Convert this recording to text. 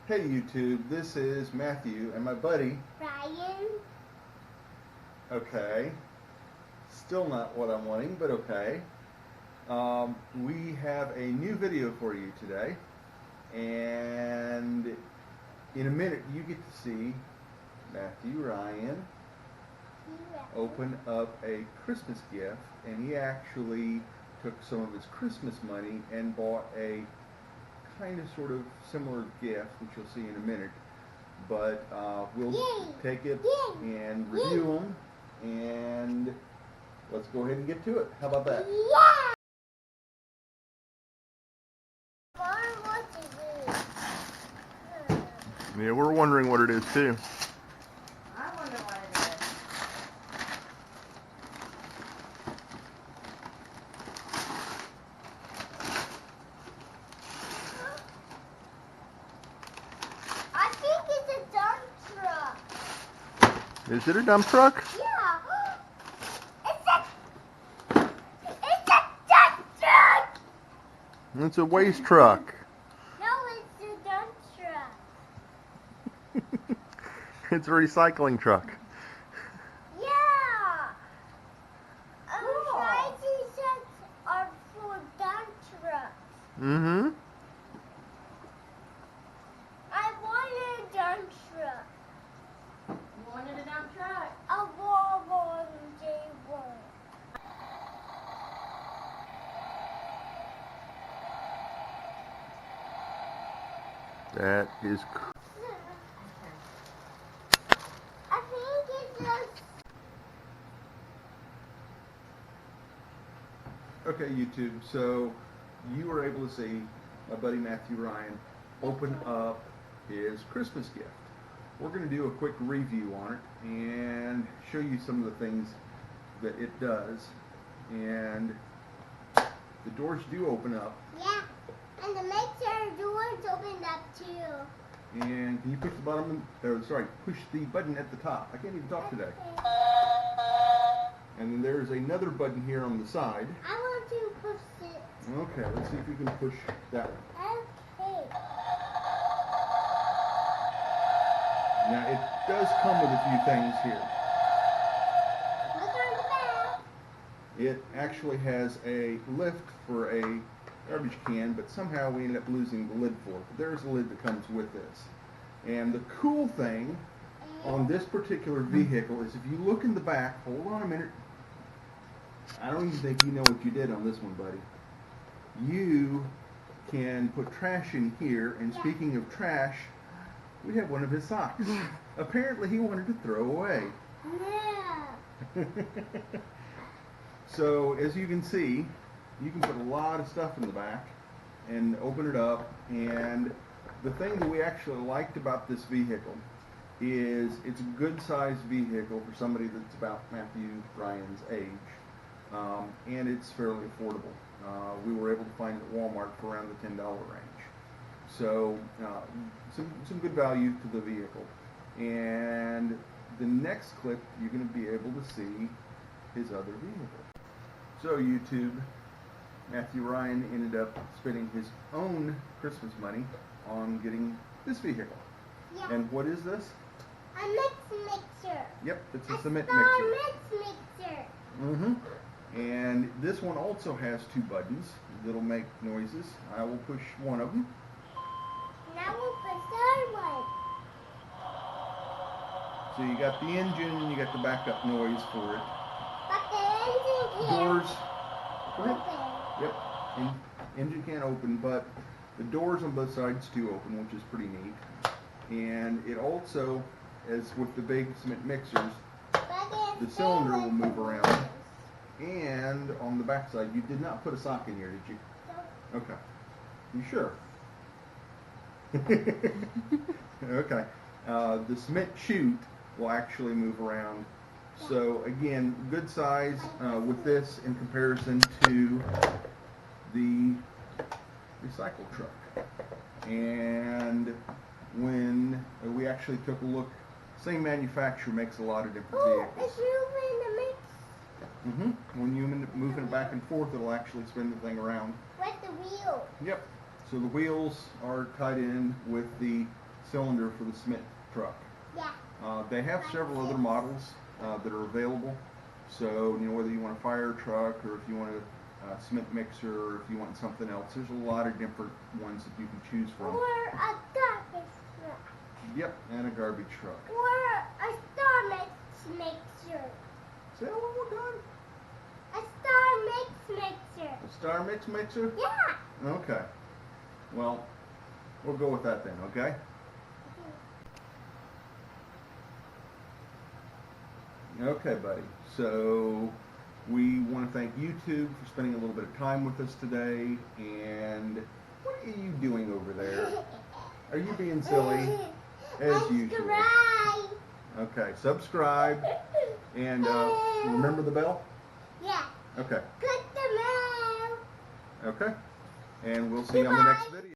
Hey YouTube, this is Matthew and my buddy. Ryan. Okay, still not what I'm wanting, but okay. We have a new video for you today, and in a minute you get to see Matthew Ryan open up a Christmas gift, and he actually took some of his Christmas money and bought a kind of sort of similar gift, which you'll see in a minute. But we'll take it and review them, and let's go ahead and get to it. How about that? Yeah! Yeah, we're wondering what it is too. I wonder what it is. I think it's a dump truck. Is it a dump truck? Yeah. It's a dump truck. It's a waste truck. No, it's a dump truck. It's a recycling truck. Yeah. Rising sets are for dump trucks. Mm-hmm. I wanted a dump truck. You wanted a dump truck? A Volvo J1. That is I think it's just. Okay, YouTube, so you were able to see my buddy Matthew Ryan open up his Christmas gift. We're going to do a quick review on it and show you some of the things that it does. And the doors do open up. Yeah. And the mixer doors opened up too. And can you push the button, push the button at the top. I can't even talk today. And then there's another button here on the side. I want to push it. Okay, let's see if we can push that one. Okay. Now it does come with a few things here. Look on the back. It actually has a lift for a garbage can, but somehow we ended up losing the lid for it. But there's a lid that comes with this. And the cool thing on this particular vehicle is if you look in the back, hold on a minute. I don't even think you know what you did on this one, buddy. You can put trash in here, and speaking of trash, we have one of his socks. Apparently he wanted to throw away. Yeah. So as you can see, you can put a lot of stuff in the back and open it up. And the thing that we actually liked about this vehicle is it's a good sized vehicle for somebody that's about Matthew Ryan's age, and it's fairly affordable. We were able to find it at Walmart for around the $10 range. So some good value to the vehicle. And the next clip you're going to be able to see his other vehicle. So YouTube, Matthew Ryan ended up spending his own Christmas money on getting this vehicle. Yeah. And what is this? A mixer. Yep, it's a A cement Star mixer. mixer. Mm-hmm. And this one also has two buttons that'll make noises. I will push one of them. Now we'll push the other one. So you got the engine and you got the backup noise for it. But the engine can't Doors. Go ahead. open. Yep. Engine can't open, but the doors on both sides do open, which is pretty neat. And it also, as with the big cement mixers, the cylinder will move around. And on the back side, you did not put a sock in here, did you? No. Okay. You sure? Okay. The cement chute will actually move around. So again, good size with this in comparison to the recycle truck. And when we actually took a look, same manufacturer makes a lot of different Oh, vehicles. it's moving the mix When you move it back and forth, it'll actually spin the thing around. with the wheel. Yep. So the wheels are tied in with the cylinder for the Smith truck. Yeah. They have several other models that are available. So, you know, whether you want a fire truck or if you want a cement mixer or if you want something else, there's a lot of different ones that you can choose from. Or a garbage truck. Yep, and a garbage truck. Or a star mixer. Say that one more time. A star mixer. A Star Mix mixer? Yeah. Okay. Well, we'll go with that then, okay? Okay, buddy. So we want to thank YouTube for spending a little bit of time with us today. And what are you doing over there? Are you being silly? As usual. Subscribe. Okay, subscribe. And remember the bell? Yeah. Okay. Click the bell. Okay. And we'll see you on the next Goodbye. video.